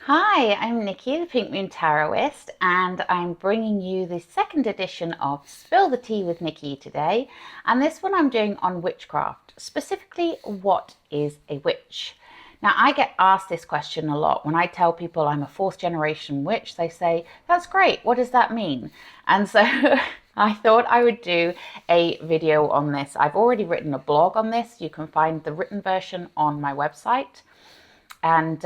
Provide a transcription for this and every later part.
Hi, I'm Nikki, the Pink Moon Tarotist, and I'm bringing you the second edition of Spill the Tea with Nikki today. And this one I'm doing on witchcraft, specifically, what is a witch? Now, I get asked this question a lot. When I tell people I'm a fourth generation witch, they say, that's great, what does that mean? And so I thought I would do a video on this. I've already written a blog on this. You can find the written version on my website. And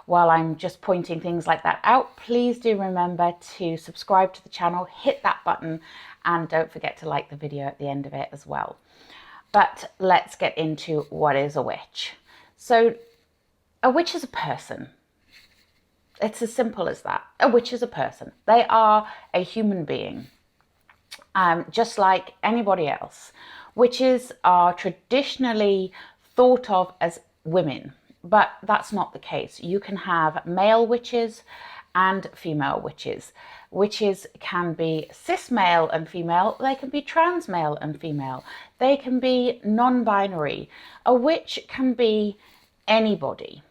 while I'm just pointing things like that out, please do remember to subscribe to the channel, hit that button, and don't forget to like the video at the end of it as well. But let's get into what is a witch. So a witch is a person. It's as simple as that. A witch is a person. They are a human being, just like anybody else. Witches are traditionally thought of as women, but that's not the case. You can have male witches and female witches. Witches can be cis male and female. They can be trans male and female. They can be non-binary. A witch can be anybody.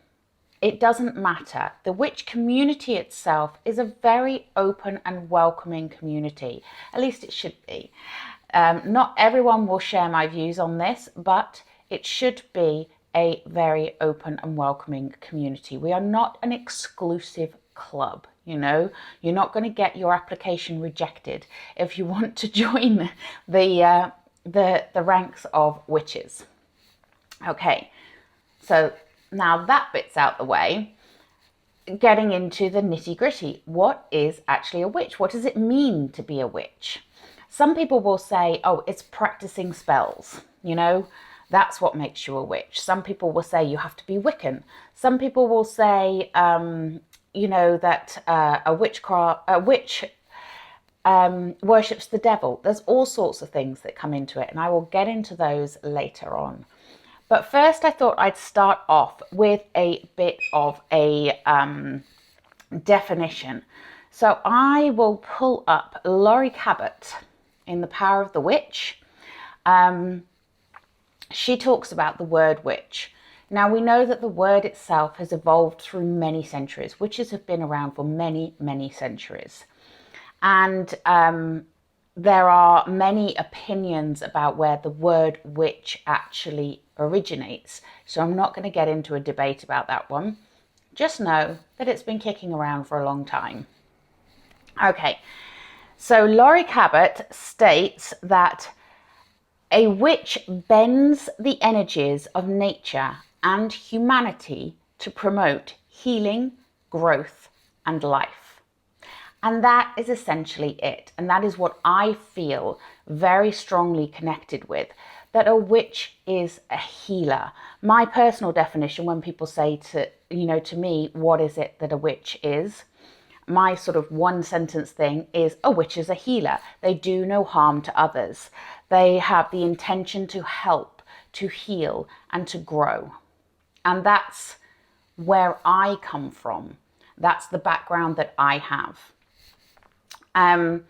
It doesn't matter. The witch community itself is a very open and welcoming community. At least it should be. Not everyone will share my views on this, but it should be a very open and welcoming community. We are not an exclusive club, you know. You're not going to get your application rejected if you want to join the ranks of witches. Okay, so now that bit's out the way, getting into the nitty-gritty. What is actually a witch? What does it mean to be a witch? Some people will say, oh, it's practicing spells, you know. That's what makes you a witch. Some people will say you have to be Wiccan. Some people will say, you know, that a witch worships the devil. There's all sorts of things that come into it, and I will get into those later on. But first, I thought I'd start off with a bit of a definition. So I will pull up Laurie Cabot in The Power of the Witch. She talks about the word witch. Now, we know that the word itself has evolved through many centuries. Witches have been around for many, many centuries. And there are many opinions about where the word witch actually originates. So I'm not going to get into a debate about that one. Just know that it's been kicking around for a long time. Okay, so Laurie Cabot states that a witch bends the energies of nature and humanity to promote healing, growth, and life. And that is essentially it. And that is what I feel very strongly connected with, that a witch is a healer. My personal definition, when people say to me, what is it that a witch is? My sort of one sentence thing is, a witch is a healer. They do no harm to others. They have the intention to help, to heal, and to grow. And that's where I come from. That's the background that I have. And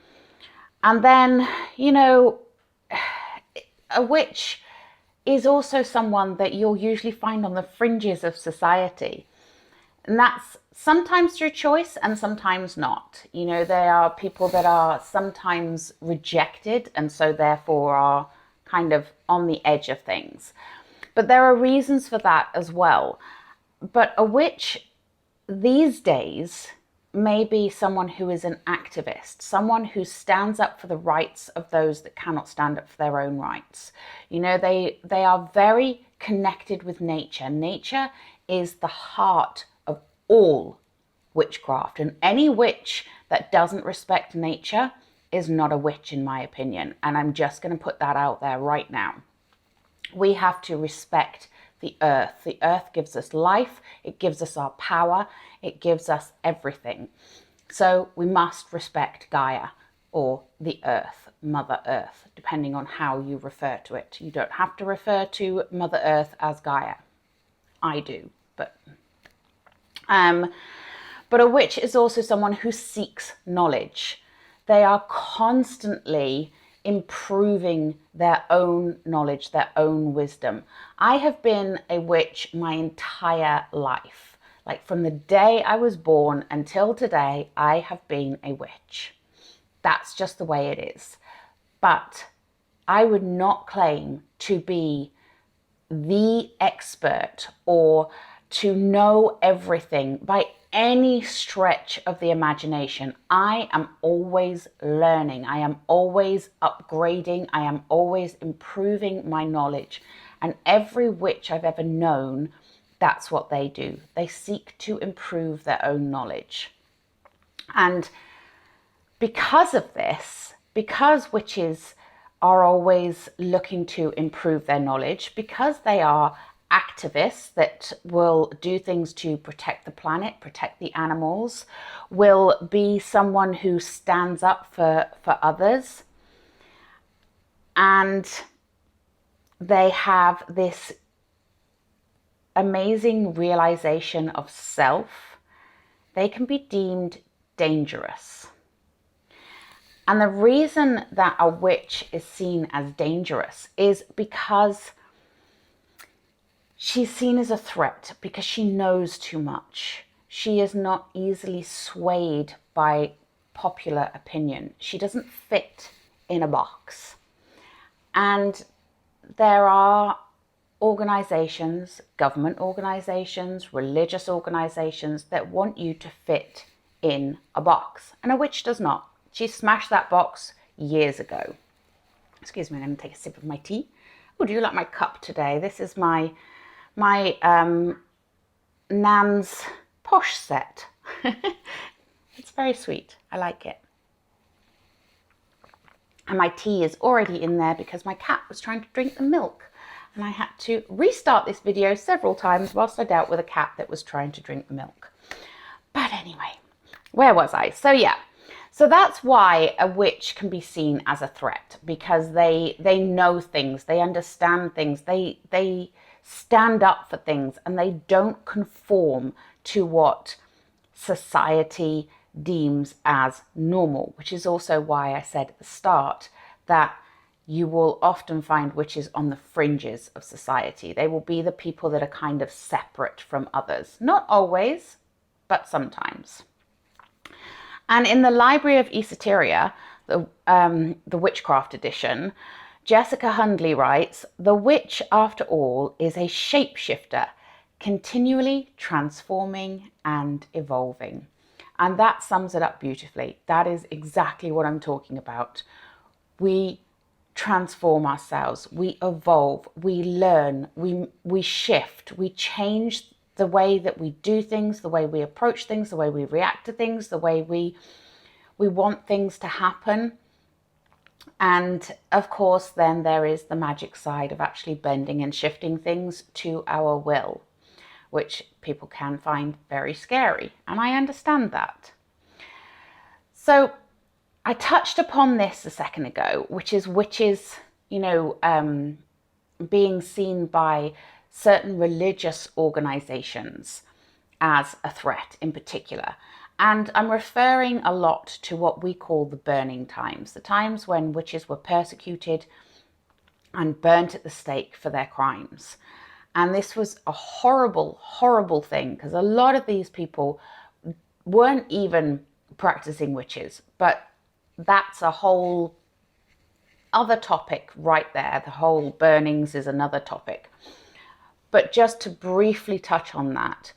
then, you know, a witch is also someone that you'll usually find on the fringes of society. And that's sometimes through choice and sometimes not. You know, there are people that are sometimes rejected and so therefore are kind of on the edge of things. But there are reasons for that as well. But a witch these days may be someone who is an activist, someone who stands up for the rights of those that cannot stand up for their own rights. You know, they are very connected with nature. Nature is the heart of all witchcraft, and any witch that doesn't respect nature is not a witch, in my opinion. And I'm just going to put that out there right now. We have to respect the earth. The earth gives us life, it gives us our power, it gives us everything. So we must respect Gaia, or the earth, Mother Earth, depending on how you refer to it. You don't have to refer to Mother Earth as Gaia. I do, but a witch is also someone who seeks knowledge. They are constantly improving their own knowledge, their own wisdom. I have been a witch my entire life. Like from the day I was born until today, I have been a witch. That's just the way it is. But I would not claim to be the expert or to know everything by any stretch of the imagination. I am always learning. I am always upgrading. I am always improving my knowledge. And every witch I've ever known, that's what they do. They seek to improve their own knowledge. And because of this, because witches are always looking to improve their knowledge, because they are activists that will do things to protect the planet, protect the animals, will be someone who stands up for others, and they have this amazing realization of self, they can be deemed dangerous. And the reason that a witch is seen as dangerous is because she's seen as a threat, because she knows too much. She is not easily swayed by popular opinion. She doesn't fit in a box. And there are organizations, government organizations, religious organizations that want you to fit in a box. And a witch does not. She smashed that box years ago. Excuse me, I'm going to take a sip of my tea. Oh, do you like my cup today? This is my Nan's posh set. It's very sweet. I like it. And my tea is already in there because my cat was trying to drink the milk. And I had to restart this video several times whilst I dealt with a cat that was trying to drink the milk. But anyway, where was I? So yeah. So that's why a witch can be seen as a threat, because they know things, they understand things, they stand up for things, and they don't conform to what society deems as normal, which is also why I said at the start that you will often find witches on the fringes of society. They will be the people that are kind of separate from others. Not always, but sometimes. And in the Library of Esoteria, the Witchcraft edition, Jessica Hundley writes, "The witch, after all, is a shapeshifter, continually transforming and evolving." And that sums it up beautifully. That is exactly what I'm talking about. We transform ourselves, we evolve, we learn, we shift, we change the way that we do things, the way we approach things, the way we react to things, the way we want things to happen. And of course, then there is the magic side of actually bending and shifting things to our will, which people can find very scary. And I understand that. So I touched upon this a second ago, which is witches, being seen by certain religious organizations as a threat in particular. And I'm referring a lot to what we call the burning times, the times when witches were persecuted and burnt at the stake for their crimes. And this was a horrible, horrible thing, because a lot of these people weren't even practicing witches, but that's a whole other topic right there. The whole burnings is another topic. But just to briefly touch on that,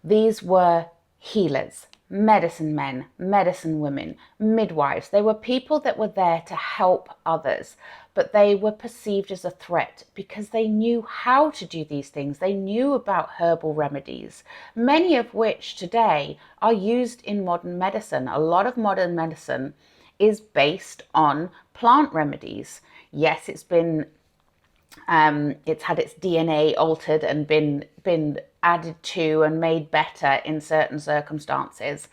these were healers, medicine men, medicine women, midwives. They were people that were there to help others, but they were perceived as a threat because they knew how to do these things. They knew about herbal remedies, many of which today are used in modern medicine. A lot of modern medicine is based on plant remedies. Yes, it's had its DNA altered and been added to and made better in certain circumstances,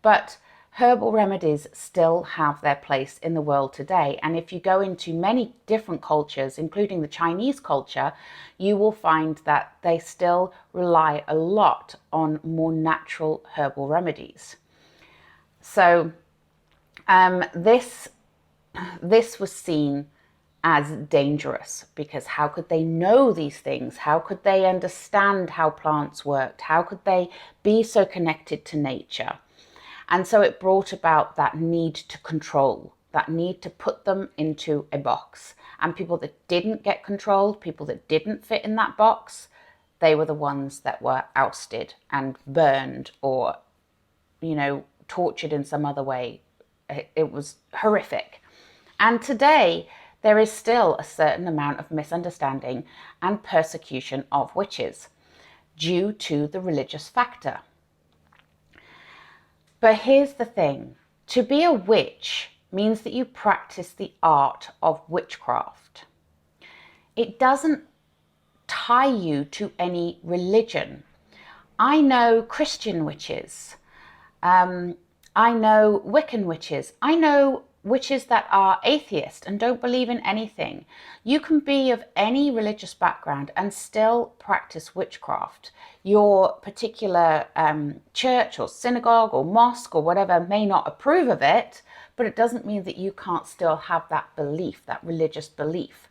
but herbal remedies still have their place in the world today. And if you go into many different cultures, including the Chinese culture, you will find that they still rely a lot on more natural herbal remedies. So this was seen as dangerous, because how could they know these things? How could they understand how plants worked? How could they be so connected to nature? And so it brought about that need to control, that need to put them into a box. And people that didn't get controlled, people that didn't fit in that box, they were the ones that were ousted and burned or, tortured in some other way. It was horrific. And today, there is still a certain amount of misunderstanding and persecution of witches due to the religious factor. But here's the thing. To be a witch means that you practice the art of witchcraft. It doesn't tie you to any religion. I know Christian witches. I know Wiccan witches. I know witches that are atheist and don't believe in anything. You can be of any religious background and still practice witchcraft. Your particular church or synagogue or mosque or whatever may not approve of it, but it doesn't mean that you can't still have that belief, that religious belief.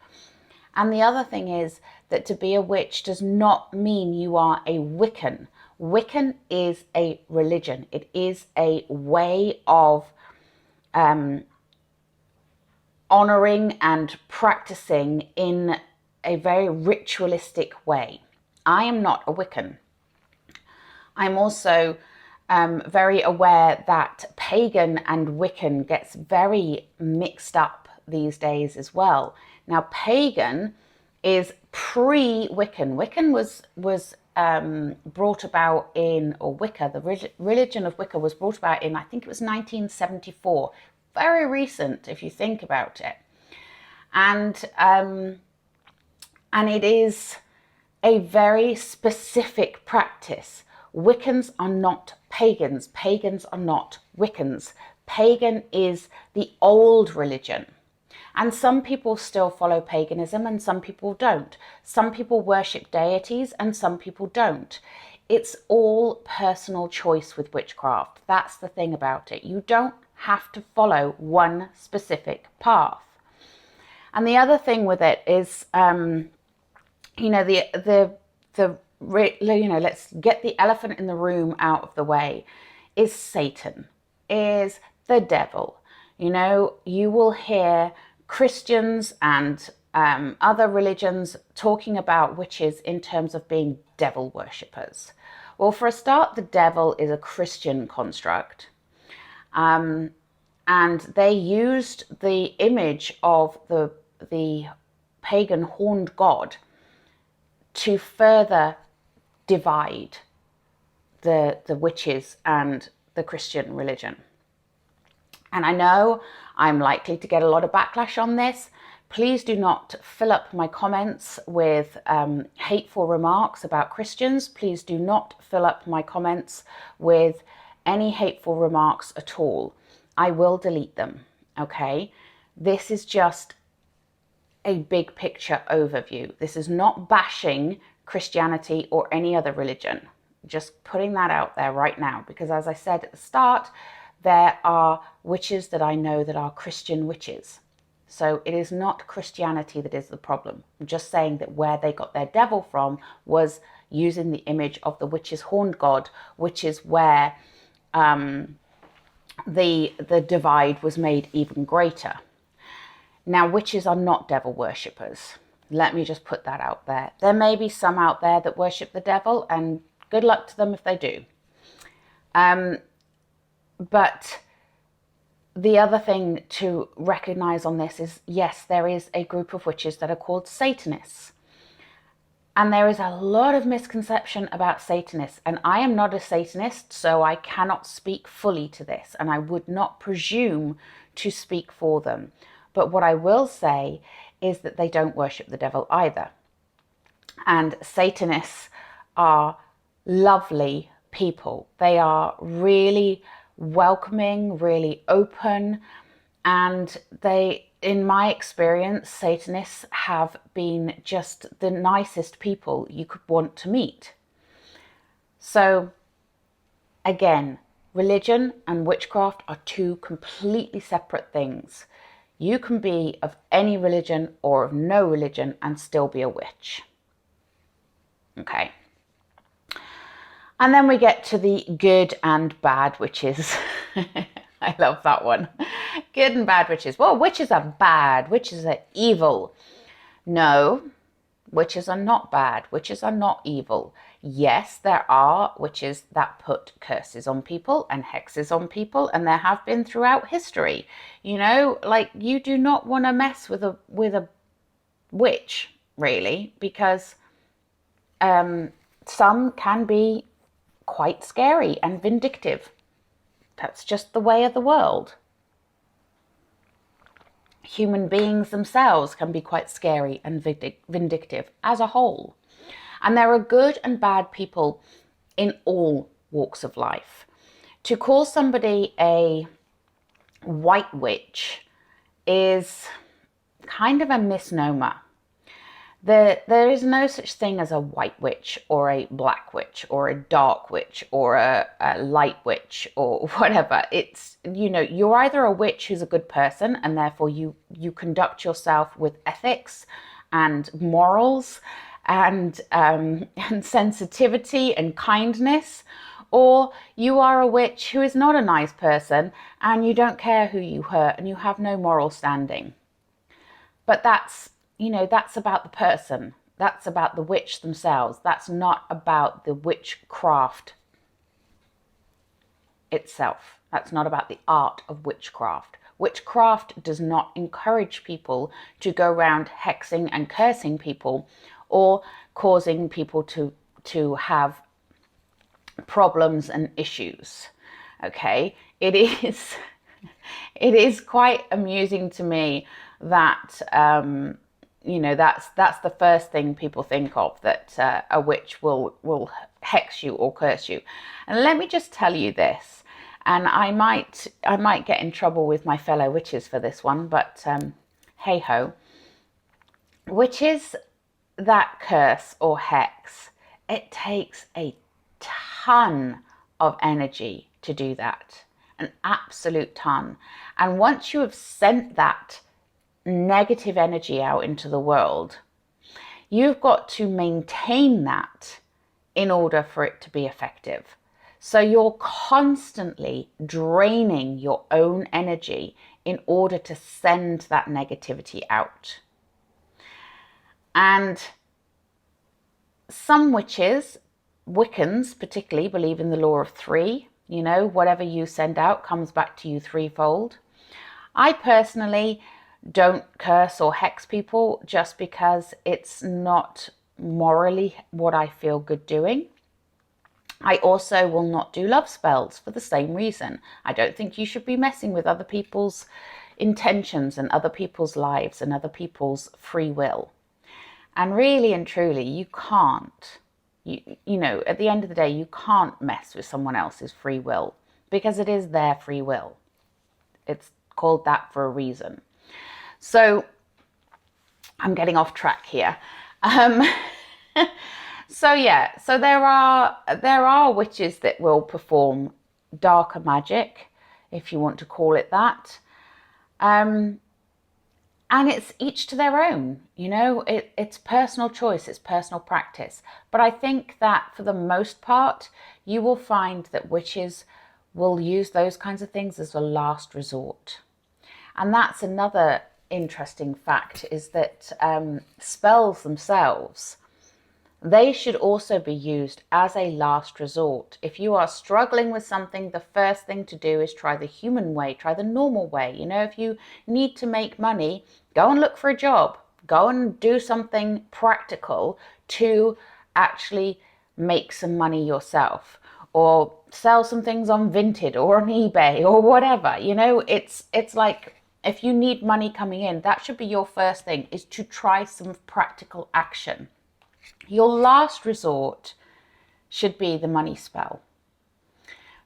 And the other thing is that to be a witch does not mean you are a Wiccan. Wiccan is a religion. It is a way of honoring and practicing in a very ritualistic way. I am not a Wiccan. I'm also very aware that pagan and Wiccan gets very mixed up these days as well. Now, pagan is pre-Wiccan. Wiccan was brought about in, or Wicca, the religion of Wicca was brought about in, I think it was 1974. Very recent, if you think about it. And it is a very specific practice. Wiccans are not pagans. Pagans are not Wiccans. Pagan is the old religion. And some people still follow paganism and some people don't. Some people worship deities and some people don't. It's all personal choice with witchcraft. That's the thing about it. You don't have to follow one specific path. And the other thing with it is, let's get the elephant in the room out of the way, is Satan, is the devil. You will hear Christians and other religions talking about witches in terms of being devil worshippers. Well, for a start, the devil is a Christian construct. And they used the image of the pagan horned god to further divide the witches and the Christian religion. And I know I'm likely to get a lot of backlash on this. Please do not fill up my comments with hateful remarks about Christians. Please do not fill up my comments with any hateful remarks at all. I will delete them, okay? This is just a big picture overview. This is not bashing Christianity or any other religion. Just putting that out there right now, because as I said at the start, there are witches that I know that are Christian witches. So it is not Christianity that is the problem. I'm just saying that where they got their devil from was using the image of the witch's horned god, which is where the divide was made even greater. Now, witches are not devil worshippers. Let me just put that out there. There may be some out there that worship the devil, and good luck to them if they do. But the other thing to recognize on this is, yes, there is a group of witches that are called Satanists. And there is a lot of misconception about Satanists. And I am not a Satanist, so I cannot speak fully to this. And I would not presume to speak for them. But what I will say is that they don't worship the devil either. And Satanists are lovely people. They are really welcoming, really open, and they, in my experience, Satanists have been just the nicest people you could want to meet. So again, religion and witchcraft are two completely separate things. You can be of any religion or of no religion and still be a witch. Okay. And then we get to the good and bad witches. I love that one. Good and bad witches. Well, witches are bad. Witches are evil. No, witches are not bad. Witches are not evil. Yes, there are witches that put curses on people and hexes on people, and there have been throughout history. You know, like, you do not want to mess with a witch, really, because some can be quite scary and vindictive. That's just the way of the world. Human beings themselves can be quite scary and vindictive as a whole. And there are good and bad people in all walks of life. To call somebody a white witch is kind of a misnomer. There is no such thing as a white witch or a black witch or a dark witch or a light witch or whatever. It's, you know, you're either a witch who's a good person and therefore you conduct yourself with ethics and morals and sensitivity and kindness, or you are a witch who is not a nice person and you don't care who you hurt and you have no moral standing. But that's, you know, that's about the person. That's about the witch themselves. That's not about the witchcraft itself. That's not about the art of witchcraft. Witchcraft does not encourage people to go around hexing and cursing people or causing people to have problems and issues. Okay? It is quite amusing to me that you know, that's the first thing people think of, that a witch will hex you or curse you. And let me just tell you this, and I might get in trouble with my fellow witches for this one, but hey ho. Witches that curse or hex, it takes a ton of energy to do that, an absolute ton. And once you have sent that negative energy out into the world, you've got to maintain that in order for it to be effective. So you're constantly draining your own energy in order to send that negativity out. And some witches, Wiccans particularly, believe in the law of three. You know, whatever you send out comes back to you threefold. I personally don't curse or hex people just because it's not morally what I feel good doing. I also will not do love spells for the same reason. I don't think you should be messing with other people's intentions and other people's lives and other people's free will. And really and truly, you can't. You know, at the end of the day, you can't mess with someone else's free will because it is their free will. It's called that for a reason. So I'm getting off track here. So yeah, so there are witches that will perform darker magic, if you want to call it that. And it's each to their own, you know, it's personal choice, it's personal practice. But I think that for the most part, you will find that witches will use those kinds of things as a last resort. And that's another interesting fact, is that spells themselves, they should also be used as a last resort. If you are struggling with something, the first thing to do is try the human way, try the normal way. You know, if you need to make money, go and look for a job, go and do something practical to actually make some money yourself, or sell some things on Vinted or on eBay or whatever. You know, it's like, if you need money coming in, that should be your first thing, is to try some practical action. Your last resort should be the money spell.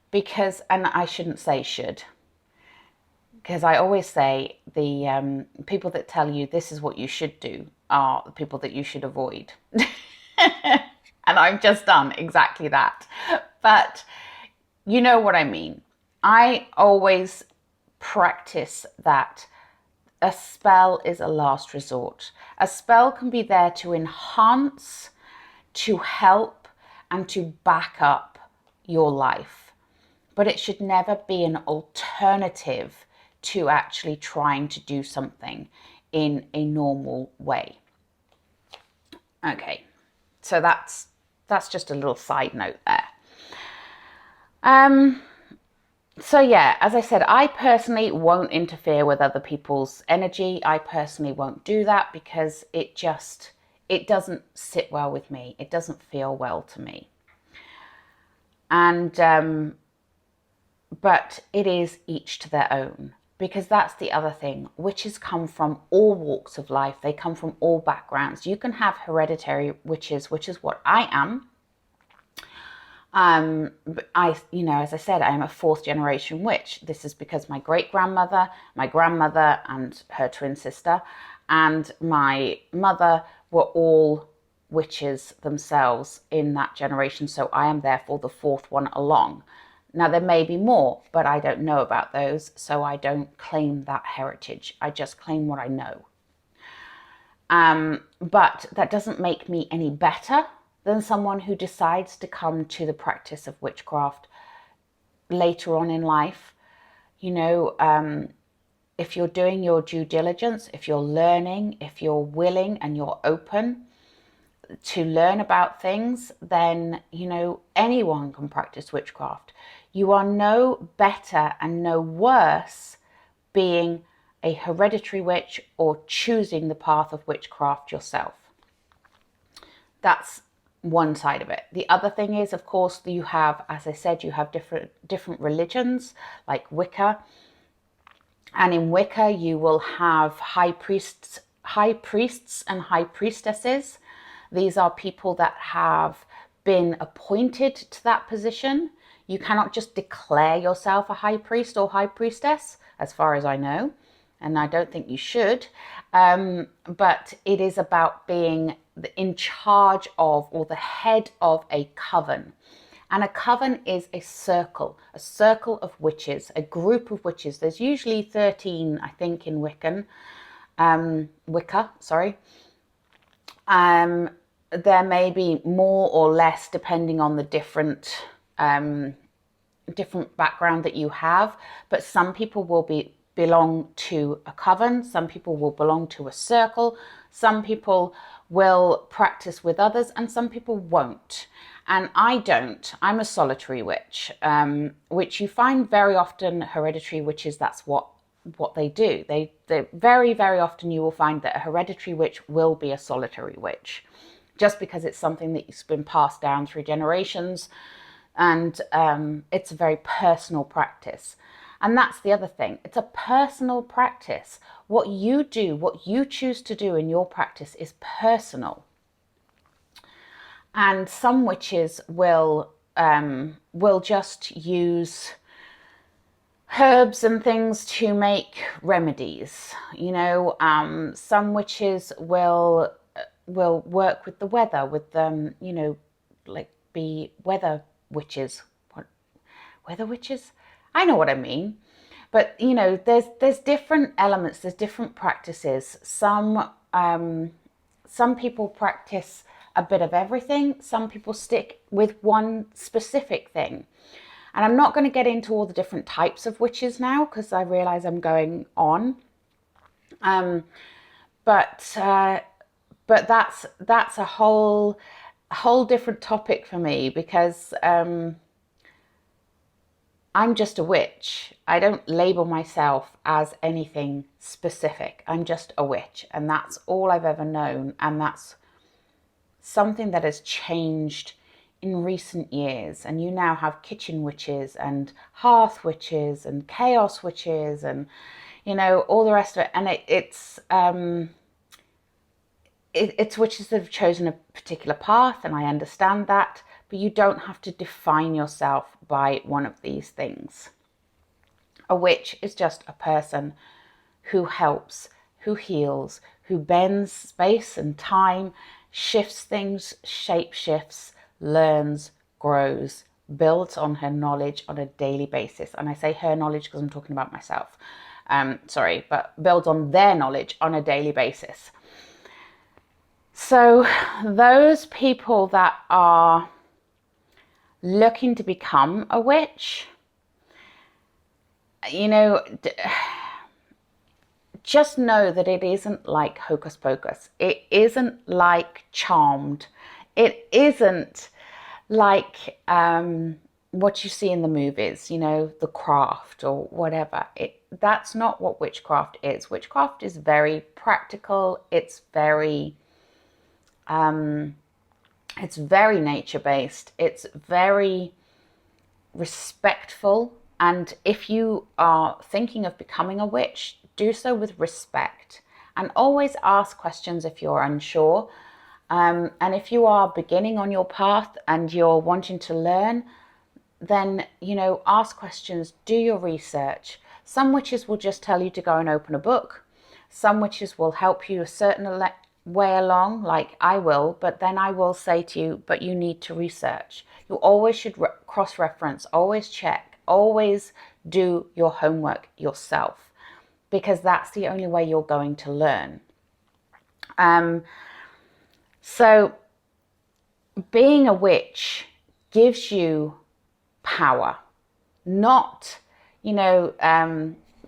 Because, and I shouldn't say should, because I always say the people that tell you this is what you should do are the people that you should avoid. And I've just done exactly that. But you know what I mean. I always practice that a spell is a last resort. A spell can be there to enhance, to help, and to back up your life. But it should never be an alternative to actually trying to do something in a normal way. Okay, so that's just a little side note there. So yeah, as I said, I personally won't interfere with other people's energy. I personally won't do that because it doesn't sit well with me. It doesn't feel well to me. And but it is each to their own, because that's the other thing. Witches come from all walks of life. They come from all backgrounds. You can have hereditary witches, which is what I am. But as I said, I am a 4th generation witch. This is because my great-grandmother, my grandmother and her twin sister, and my mother were all witches themselves in that generation. So I am therefore the 4th one along. Now, there may be more, but I don't know about those, so I don't claim that heritage. I just claim what I know. But that doesn't make me any better than someone who decides to come to the practice of witchcraft later on in life. If you're doing your due diligence, if you're learning, if you're willing and you're open to learn about things, then, anyone can practice witchcraft. You are no better and no worse being a hereditary witch or choosing the path of witchcraft yourself. That's one side of it. The other thing is, of course, you have, as I said, you have different religions like Wicca. And in Wicca, you will have high priests and high priestesses. These are people that have been appointed to that position. You cannot just declare yourself a high priest or high priestess, as far as I know, and I don't think you should. But it is about being in charge of, or the head of, a coven. And a coven is a circle of witches, a group of witches. There's usually 13, I think, in Wicca. There may be more or less depending on the different background that you have, but some people will belong to a coven, some people will belong to a circle, some people will practice with others, and some people won't. And I don't. I'm a solitary witch, which you find very often hereditary witches, that's what they do. They very, very often you will find that a hereditary witch will be a solitary witch, just because it's something that's been passed down through generations, and it's a very personal practice. And that's the other thing. It's a personal practice. What you do, what you choose to do in your practice is personal. And some witches will just use herbs and things to make remedies. Some witches will work with the weather, with them, like be weather witches. What, weather witches? I know what I mean. But there's different elements, there's different practices. Some people practice a bit of everything. Some people stick with one specific thing. And I'm not going to get into all the different types of witches now, because I realize I'm going on. But that's a whole different topic for me, because I'm just a witch. I don't label myself as anything specific. I'm just a witch, and that's all I've ever known. And that's something that has changed in recent years. And you now have kitchen witches and hearth witches and chaos witches and, all the rest of it. And it's witches that have chosen a particular path, and I understand that. But you don't have to define yourself by one of these things. A witch is just a person who helps, who heals, who bends space and time, shifts things, shape shifts, learns, grows, builds on her knowledge on a daily basis. And I say her knowledge because I'm talking about myself. but builds on their knowledge on a daily basis. So those people that are looking to become a witch, just know that it isn't like Hocus Pocus. It isn't like Charmed. It isn't like what you see in the movies, The Craft or whatever. That's not what witchcraft is. Witchcraft is very practical. It's very nature-based. It's very respectful. And if you are thinking of becoming a witch, do so with respect. And always ask questions if you're unsure. And if you are beginning on your path and you're wanting to learn, then, ask questions, do your research. Some witches will just tell you to go and open a book. Some witches will help you a certain way along, like I will, but then I will say to you, but you need to research. You always should cross-reference, always check, always do your homework yourself, because that's the only way you're going to learn. So being a witch gives you power, not,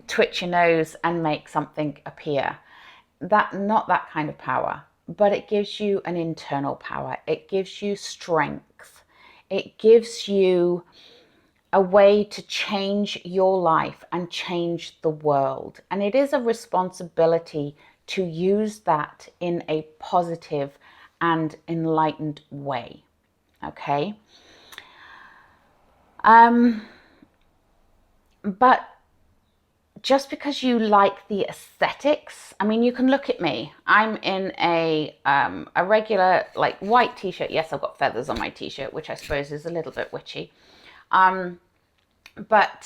twitch your nose and make something appear. Not that kind of power, but it gives you an internal power. It gives you strength. It gives you a way to change your life and change the world. And it is a responsibility to use that in a positive and enlightened way. Okay? But just because you like the aesthetics, you can look at me. I'm in a regular white t-shirt. Yes, I've got feathers on my t-shirt, which I suppose is a little bit witchy. But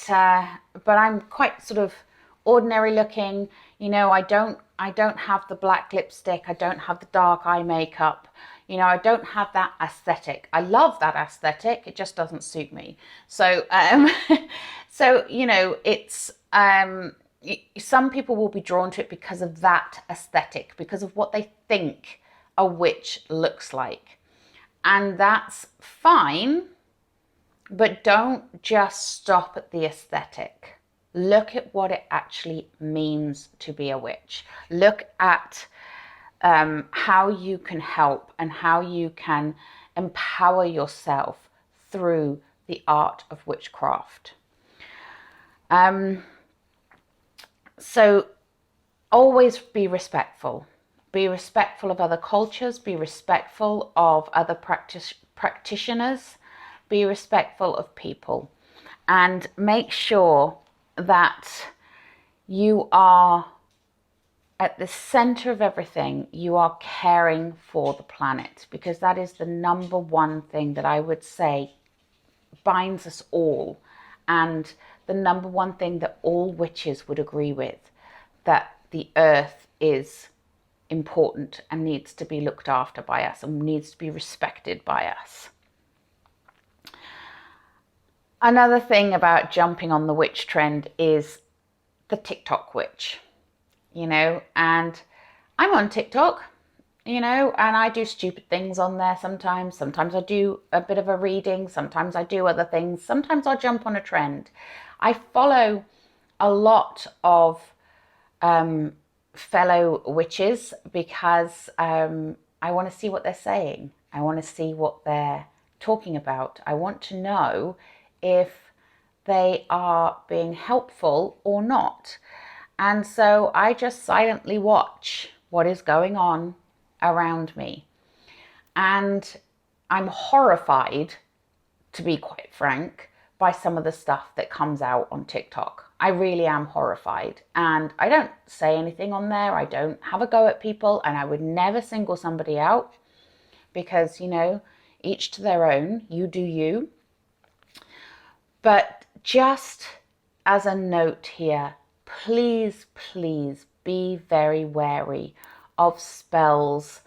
I'm quite sort of ordinary looking. I don't have the black lipstick. I don't have the dark eye makeup. I don't have that aesthetic. I love that aesthetic. It just doesn't suit me. So, it's, some people will be drawn to it because of that aesthetic, because of what they think a witch looks like. And that's fine, but don't just stop at the aesthetic. Look at what it actually means to be a witch. Look at how you can help and how you can empower yourself through the art of witchcraft. So always be respectful. Be respectful of other cultures. Be respectful of other practitioners. Be respectful of people. And make sure that you are at the center of everything. You are caring for the planet, because that is the number one thing that I would say binds us all, and the number one thing that all witches would agree with, that the earth is important and needs to be looked after by us and needs to be respected by us. Another thing about jumping on the witch trend is the TikTok witch, and I'm on TikTok, and I do stupid things on there sometimes. Sometimes I do a bit of a reading. Sometimes I do other things. Sometimes I'll jump on a trend. I follow a lot of fellow witches because I want to see what they're saying. I want to see what they're talking about. I want to know if they are being helpful or not. And so I just silently watch what is going on around me. And I'm horrified, to be quite frank, by some of the stuff that comes out on TikTok. I really am horrified. And I don't say anything on there. I don't have a go at people, and I would never single somebody out because, each to their own. You do you. But just as a note here, please, please be very wary of spells,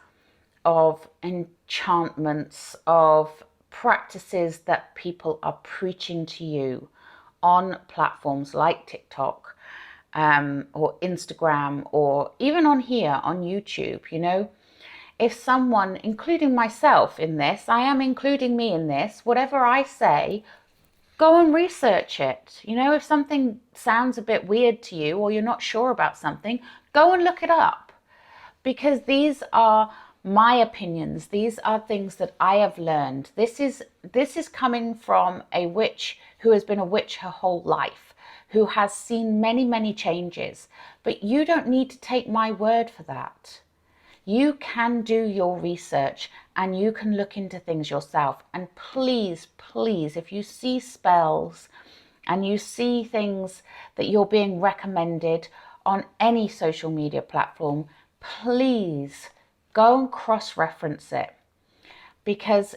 of enchantments, of practices that people are preaching to you on platforms like TikTok. or Instagram, or even on here on YouTube, you know, if someone, including myself in this, I am including me in this, whatever I say, go and research it. You know, if something sounds a bit weird to you or you're not sure about something, go and look it up. Because these are my opinions. These are things that I have learned. This is coming from a witch who has been a witch her whole life, who has seen many, many changes. But you don't need to take my word for that. You can do your research and you can look into things yourself. And please, please, if you see spells and you see things that you're being recommended on any social media platform, please go and cross-reference it, because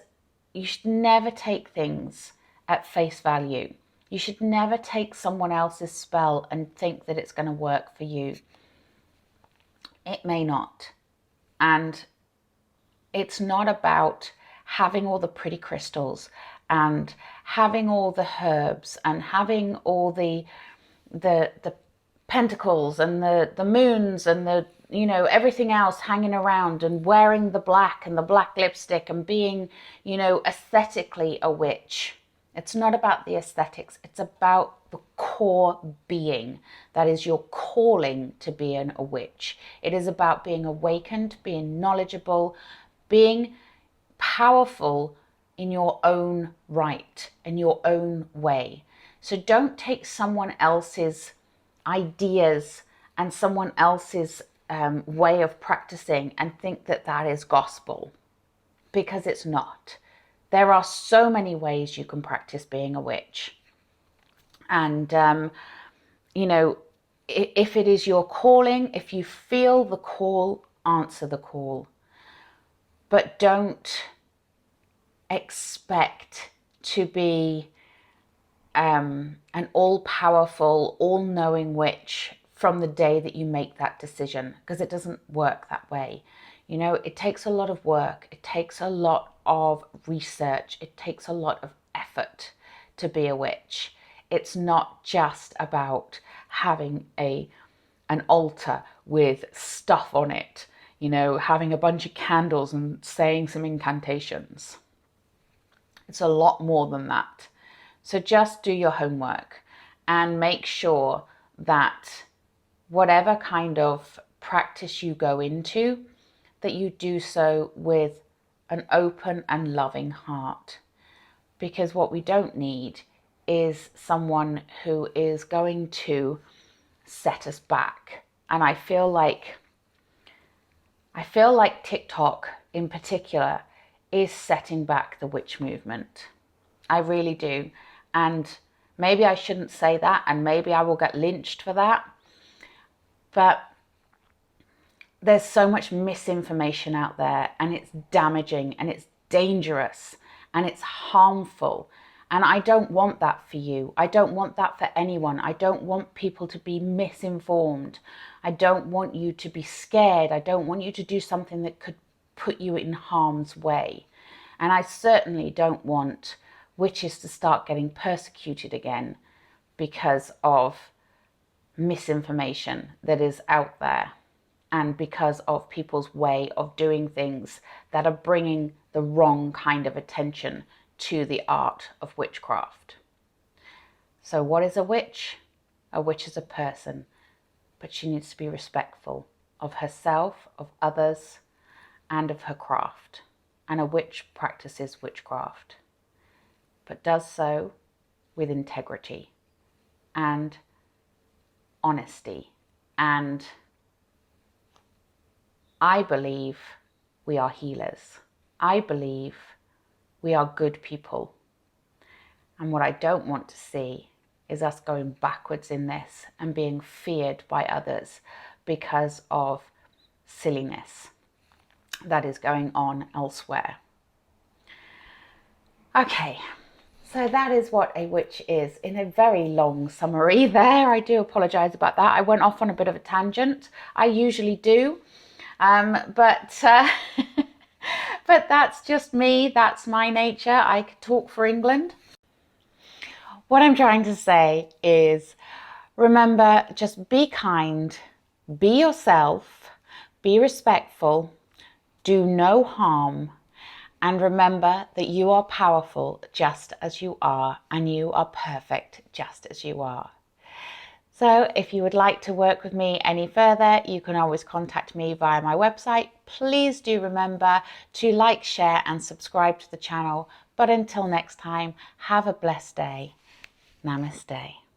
you should never take things at face value. You should never take someone else's spell and think that it's going to work for you. It may not. And it's not about having all the pretty crystals and having all the herbs and having all the pentacles and the moons and the, you know, everything else hanging around and wearing the black and the black lipstick and being, you know, aesthetically a witch. It's not about the aesthetics. It's about the core being. That is your calling to be a witch. It is about being awakened, being knowledgeable, being powerful in your own right, in your own way. So don't take someone else's ideas and someone else's way of practicing and think that that is gospel, because it's not. There are so many ways you can practice being a witch. And, you know, if it is your calling, if you feel the call, answer the call. But don't expect to be an all-powerful, all-knowing witch from the day that you make that decision, because it doesn't work that way. You know, it takes a lot of work. It takes a lot of research. It takes a lot of effort to be a witch. It's not just about having an altar with stuff on it, you know, having a bunch of candles and saying some incantations. It's a lot more than that. So just do your homework and make sure that whatever kind of practice you go into, that you do so with an open and loving heart. Because what we don't need is someone who is going to set us back. And I feel like TikTok in particular is setting back the witch movement. I really do. And maybe I shouldn't say that, and maybe I will get lynched for that. But there's so much misinformation out there, and it's damaging and it's dangerous and it's harmful. And I don't want that for you. I don't want that for anyone. I don't want people to be misinformed. I don't want you to be scared. I don't want you to do something that could put you in harm's way. And I certainly don't want witches to start getting persecuted again because of misinformation that is out there, and because of people's way of doing things that are bringing the wrong kind of attention to the art of witchcraft. So what is a witch? A witch is a person, but she needs to be respectful of herself, of others, and of her craft. And a witch practices witchcraft, but does so with integrity and honesty. And I believe we are healers. I believe we are good people. And what I don't want to see is us going backwards in this and being feared by others because of silliness that is going on elsewhere. Okay, so that is what a witch is in a very long summary there. I do apologise about that. I went off on a bit of a tangent. I usually do. But that's just me. That's my nature. I could talk for England. What I'm trying to say is Remember, just be kind, be yourself, be respectful, do no harm, and remember that you are powerful just as you are, and you are perfect just as you are. So if you would like to work with me any further, you can always contact me via my website. Please do remember to like, share, and subscribe to the channel. But until next time, have a blessed day. Namaste.